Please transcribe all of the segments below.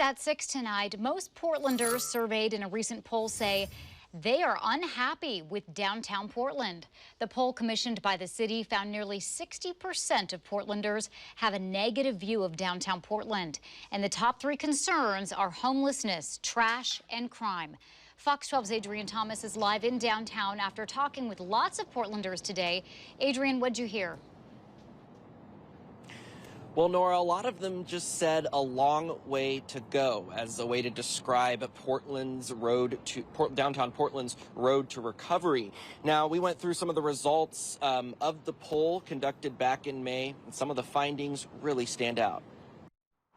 At 6 tonight, most Portlanders surveyed in a recent poll say they are unhappy with downtown Portland. The poll commissioned by the city found nearly 60% of Portlanders have a negative view of downtown Portland. And the top three concerns are homelessness, trash, and crime. Fox 12's Adrian Thomas is live in downtown after talking with lots of Portlanders today. Adrian, what'd you hear? Well, Nora, a lot of them just said a long way to go as a way to describe downtown Portland's road to recovery. Now, we went through some of the results of the poll conducted back in May, and some of the findings really stand out.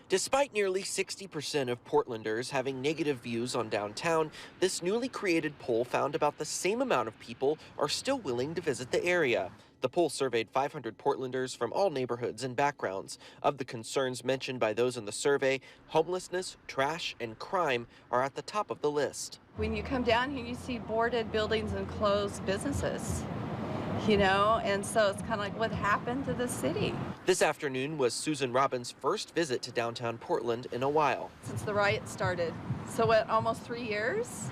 Despite nearly 60% of Portlanders having negative views on downtown, this newly created poll found about the same amount of people are still willing to visit the area. The poll surveyed 500 Portlanders from all neighborhoods and backgrounds. Of the concerns mentioned by those in the survey, homelessness, trash, and crime are at the top of the list. When you come down here, you see boarded buildings and closed businesses. And so it's kind of like what happened to the city. This afternoon was Susan Robbins' first visit to downtown Portland in a while. Since the riot started. So almost 3 years?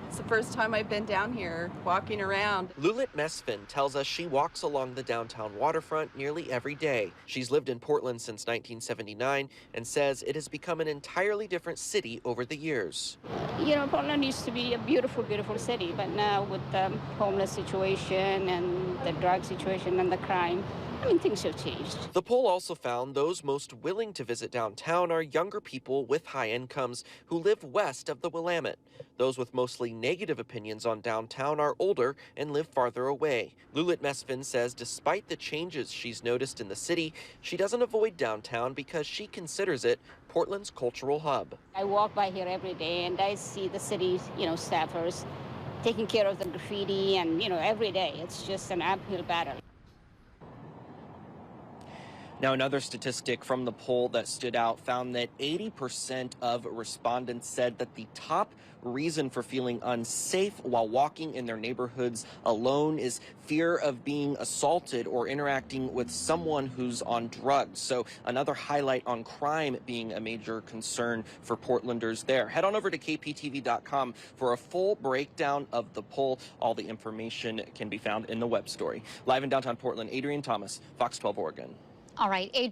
It's the first time I've been down here walking around. Lulit Mesfin tells us she walks along the downtown waterfront nearly every day. She's lived in Portland since 1979 and says it has become an entirely different city over the years. Portland used to be a beautiful, beautiful city, but now with the homeless situation and the drug situation and the crime, things have changed. The poll also found those most willing to visit downtown are younger people with high incomes who live west of the Willamette. Those with mostly negative opinions on downtown are older and live farther away. Lulit Mesfin says despite the changes she's noticed in the city, she doesn't avoid downtown because she considers it Portland's cultural hub. I walk by here every day and I see the city's, staffers taking care of the graffiti and, every day. It's just an uphill battle. Now, another statistic from the poll that stood out found that 80% of respondents said that the top reason for feeling unsafe while walking in their neighborhoods alone is fear of being assaulted or interacting with someone who's on drugs. So another highlight on crime being a major concern for Portlanders there. Head on over to KPTV.com for a full breakdown of the poll. All the information can be found in the web story. Live in downtown Portland, Adrian Thomas, Fox 12 Oregon. All right, Adrian.